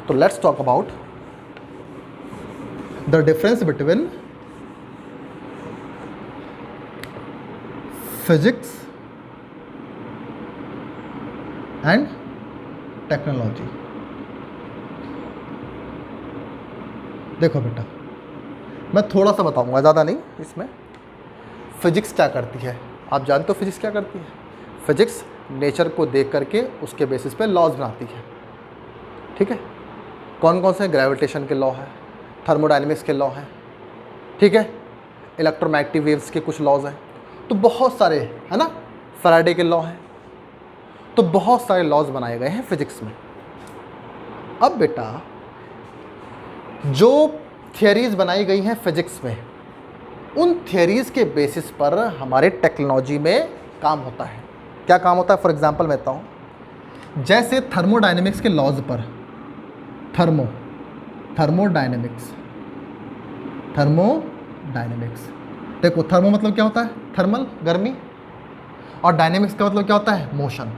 तो let's talk about the difference between physics and technology. देखो बेटा, मैं थोड़ा सा बताऊंगा, ज़्यादा नहीं। इसमें फिजिक्स क्या करती है, आप जानते हो फिजिक्स क्या करती है? फिजिक्स नेचर को देख करके उसके बेसिस पे लॉज बनाती है। ठीक है, कौन कौन से? ग्रेविटेशन के लॉ है, थर्मोडायनेमिक्स के लॉ हैं, ठीक है, इलेक्ट्रोमैग्नेटिक वेव्स के कुछ लॉज हैं, तो बहुत सारे, है ना, फैराडे के लॉ हैं, तो बहुत सारे लॉज बनाए गए हैं फिजिक्स में। अब बेटा, जो थियरीज बनाई गई हैं फिजिक्स में, उन थियरीज के बेसिस पर हमारे टेक्नोलॉजी में काम होता है। क्या काम होता है? फॉर एग्जांपल मैं बताऊँ, जैसे थर्मोडायनेमिक्स के लॉज पर, थर्मोडायनेमिक्स देखो, थर्मो मतलब क्या होता है? थर्मल, गर्मी, और डायनेमिक्स का मतलब क्या होता है? मोशन।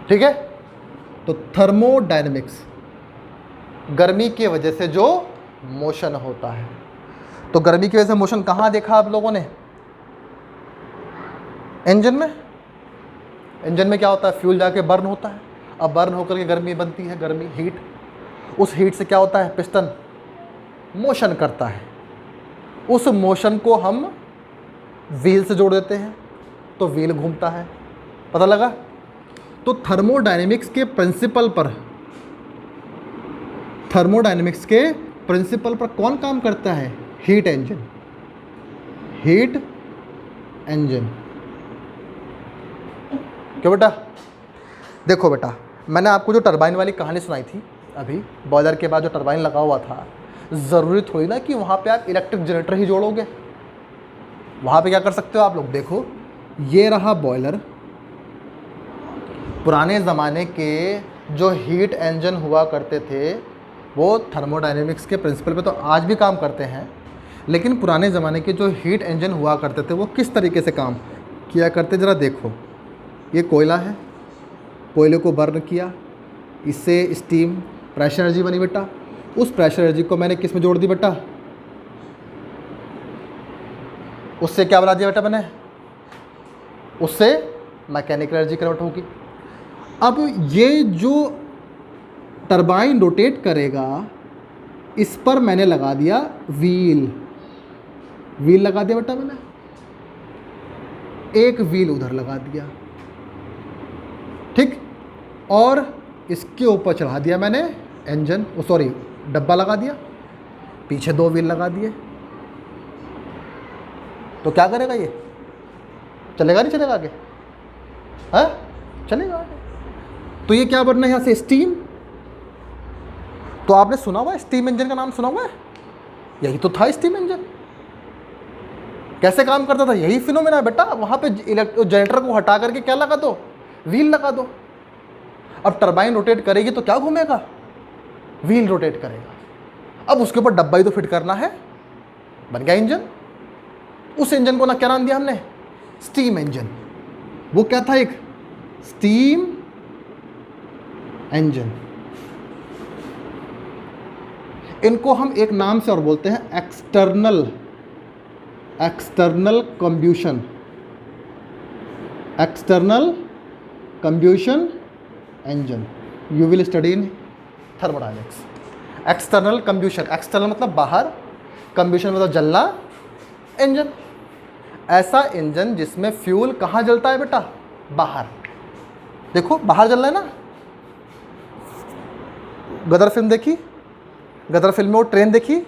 ठीक है, तो थर्मोडायनेमिक्स, गर्मी की वजह से जो मोशन होता है, तो गर्मी की वजह से मोशन कहाँ देखा आप लोगों ने? इंजन में। इंजन में क्या होता है? फ्यूल जाके बर्न होता है, अब बर्न होकर के गर्मी बनती है, गर्मी, हीट। उस हीट से क्या होता है? पिस्टन मोशन करता है, उस मोशन को हम व्हील से जोड़ देते हैं, तो व्हील घूमता है। पता लगा? तो थर्मोडायनेमिक्स के प्रिंसिपल पर कौन काम करता है? Heat engine. क्यों बेटा? देखो बेटा, मैंने आपको जो टरबाइन वाली कहानी सुनाई थी अभी, बॉयलर के बाद जो टरबाइन लगा हुआ था, ज़रूरी थोड़ी ना कि वहाँ पे आप इलेक्ट्रिक जनरेटर ही जोड़ोगे। वहाँ पे क्या कर सकते हो आप लोग? देखो, ये रहा बॉयलर। पुराने ज़माने के जो हीट इंजन हुआ करते थे, वो थर्मोडायनेमिक्स के प्रिंसिपल पे तो आज भी काम करते हैं, लेकिन पुराने ज़माने के जो हीट इंजन हुआ करते थे, वो किस तरीके से काम किया करते? ज़रा देखो, ये कोयला है, कोयले को बर्न किया, इससे स्टीम, प्रेशर एनर्जी बनी बेटा। उस प्रेशर एनर्जी को मैंने किस में जोड़ दी बेटा? उससे क्या बना दिया बेटा मैंने? उससे मैकेनिकल एनर्जी कन्वर्ट होगी। अब ये जो टरबाइन रोटेट करेगा, इस पर मैंने लगा दिया व्हील लगा दिया बेटा मैंने, एक व्हील उधर लगा दिया, ठीक, और इसके ऊपर चढ़ा दिया मैंने इंजन, डब्बा लगा दिया, पीछे 2 व्हील लगा दिए। तो क्या करेगा ये? चलेगा नहीं चलेगा आगे? चलेगा आगे। तो ये क्या बनना है यहाँ से? स्टीम। तो आपने सुना हुआ है स्टीम इंजन का नाम सुना हुआ है? यही तो था स्टीम इंजन। कैसे काम करता था? यही फिनोमेना बेटा। वहाँ पे जनरेटर को हटा करके क्या लगा दो? व्हील लगा दो। अब टरबाइन रोटेट करेगी तो क्या घूमेगा? व्हील रोटेट करेगा। अब उसके ऊपर डब्बा ही तो फिट करना है, बन गया इंजन। उस इंजन को ना क्या नाम दिया हमने? Steam engine. वो क्या था? एक स्टीम इंजन। इनको हम एक नाम से और बोलते हैं external combustion engine. You will study in thermodynamics. External combustion, external मतलब बाहर, कंब्यूशन मतलब जलना, इंजन। ऐसा इंजन जिसमें फ्यूल कहाँ जलता है बेटा? बाहर। देखो बाहर जल रहा है ना। गदर फिल्म देखी? गदर फिल्म में वो ट्रेन देखी,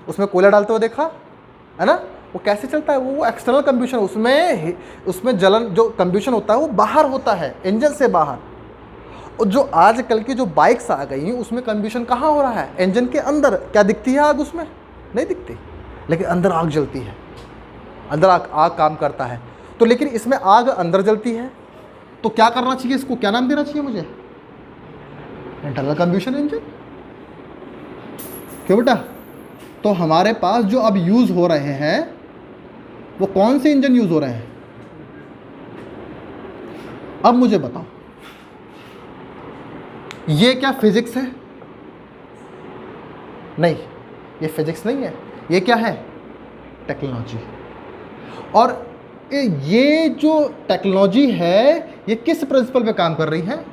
उसमें कोयला डालते हुए देखा है ना? वो कैसे चलता है? वो एक्सटर्नल कंब्यूशन, उसमें जलन, जो कंब्यूशन होता है वो बाहर होता है, इंजन से बाहर। और जो आजकल की जो बाइक्स आ गई हैं उसमें कंब्यूशन कहाँ हो रहा है? इंजन के अंदर। क्या दिखती है आग उसमें? नहीं दिखती, लेकिन अंदर आग जलती है, अंदर आग काम करता है। तो लेकिन इसमें आग अंदर जलती है, तो क्या करना चाहिए? इसको क्या नाम देना चाहिए मुझे? Internal combustion engine. क्यों बेटा? तो हमारे पास जो अब यूज़ हो रहे हैं वो कौन से इंजन यूज़ हो रहे हैं? अब मुझे बताओ, ये क्या फिजिक्स है? नहीं, ये फिजिक्स नहीं है, ये क्या है? टेक्नोलॉजी। और ये जो टेक्नोलॉजी है ये किस प्रिंसिपल पे काम कर रही है?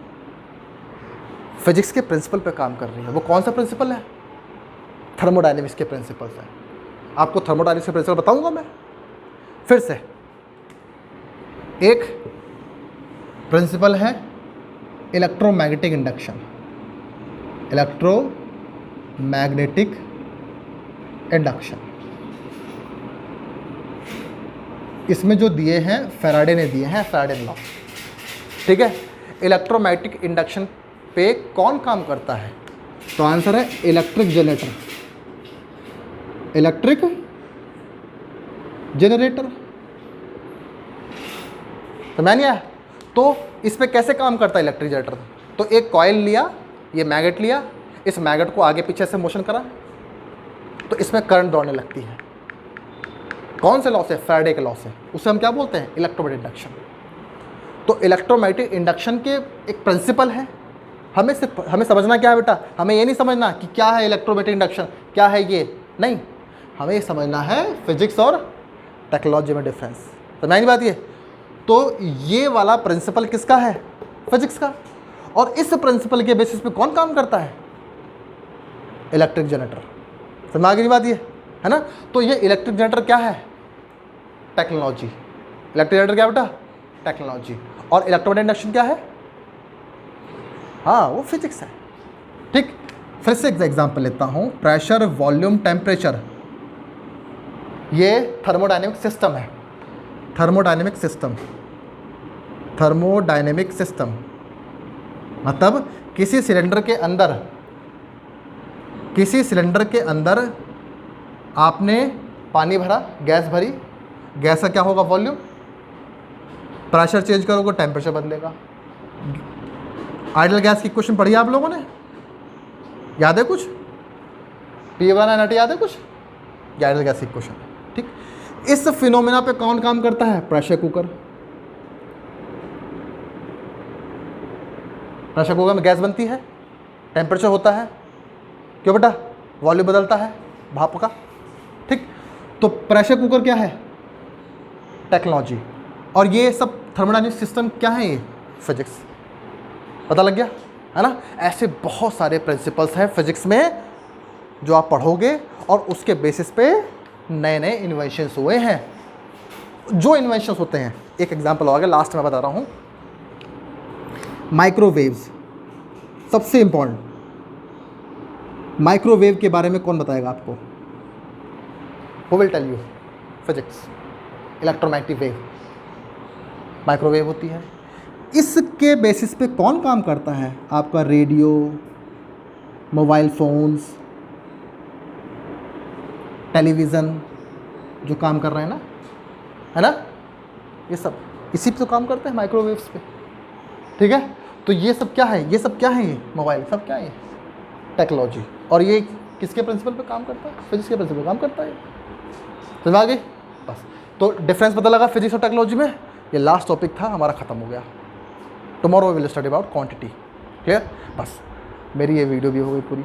फिजिक्स के प्रिंसिपल पे काम कर रही है। वो कौन सा प्रिंसिपल है? थर्मोडायनेमिक्स के प्रिंसिपल है। आपको थर्मोडायनेमिक्स के प्रिंसिपल बताऊंगा मैं फिर से। एक प्रिंसिपल है इलेक्ट्रोमैग्नेटिक इंडक्शन, इलेक्ट्रोमैग्नेटिक इंडक्शन। इसमें जो दिए हैं फैराडे ने दिए हैं, फैराडे लॉ। ठीक है, इलेक्ट्रोमैग्नेटिक इंडक्शन पे कौन काम करता है? तो आंसर है इलेक्ट्रिक जनरेटर, इलेक्ट्रिक जनरेटर। तो मैंने आया, तो इस पे कैसे काम करता है इलेक्ट्रिक जनरेटर? तो एक कॉइल लिया, ये मैग्नेट लिया, इस मैग्नेट को आगे पीछे से मोशन करा, तो इसमें करंट दौड़ने लगती है। कौन से लॉ से? फैराडे के लॉ से। उसे हम क्या बोलते हैं? Electromagnetic induction. तो इलेक्ट्रोमैग्नेटिक इंडक्शन के एक प्रिंसिपल है। हमें समझना क्या है बेटा? हमें ये नहीं समझना कि क्या है इलेक्ट्रोमैग्नेटिक इंडक्शन, क्या है ये, नहीं, हमें ये समझना है फिजिक्स और टेक्नोलॉजी में डिफरेंस। तो नहीं बात ये। तो ये वाला प्रिंसिपल किसका है? फिजिक्स का। और इस प्रिंसिपल के बेसिस पे कौन काम करता है? Electric generator. समझ आ गई बात ये, है ना? तो ये इलेक्ट्रिक जनरेटर क्या है? टेक्नोलॉजी। इलेक्ट्रिक जनरेटर क्या बेटा? टेक्नोलॉजी। और इलेक्ट्रोमैग्नेटिक इंडक्शन क्या है? हाँ, वो फिजिक्स है। ठीक, फिर से एक एग्जांपल लेता हूँ। प्रेशर, वॉल्यूम, टेम्परेचर, ये थर्मोडायनेमिक सिस्टम है। थर्मोडायनेमिक सिस्टम, थर्मोडायनेमिक सिस्टम मतलब किसी सिलेंडर के अंदर आपने पानी भरा, गैस भरी, गैस का क्या होगा? वॉल्यूम। प्रेशर चेंज करोगे टेम्परेचर बदलेगा। आइडियल गैस की क्वेश्चन पढ़ी आप लोगों ने? याद है कुछ? P1 याद है कुछ? आइडियल गैस की क्वेश्चन। ठीक, इस फिनोमेना पे कौन काम करता है? Pressure cooker. प्रेशर कुकर में गैस बनती है, टेम्परेचर होता है, क्यों बेटा? वॉल्यूम बदलता है भाप का। ठीक, तो प्रेशर कुकर क्या है? टेक्नोलॉजी। और ये सब थर्मोडायनेमिक सिस्टम क्या है? ये फिजिक्स। पता लग गया, है ना? ऐसे बहुत सारे प्रिंसिपल्स हैं फिजिक्स में जो आप पढ़ोगे और उसके बेसिस पे नए नए इन्वेंशंस हुए हैं। जो इन्वेंशंस होते हैं, एक एग्जांपल हो गया, लास्ट में बता रहा हूँ। माइक्रोवेव्स, सबसे इंपॉर्टेंट। माइक्रोवेव के बारे में कौन बताएगा आपको? Who will tell you? Physics. Electromagnetic wave microwave होती है। इसके बेसिस पे कौन काम करता है? आपका रेडियो, मोबाइल फ़ोन्स, टेलीविज़न जो काम कर रहे हैं ना, है ना? ये सब इसी पे तो काम करते हैं, माइक्रोवेव्स पे। ठीक है, तो ये सब क्या है? ये सब क्या है? ये मोबाइल सब क्या है? टेक्नोलॉजी। और ये किसके प्रिंसिपल पे काम करता है? फिजिक्स के प्रिंसिपल पे काम करता है। समझ आ गई? बस, तो डिफरेंस पता लगा फिजिक्स और टेक्नोलॉजी में। ये लास्ट टॉपिक था हमारा, ख़त्म हो गया। Tomorrow we will study about quantity. Clear? बस, मेरी ये वीडियो भी हो गई पूरी।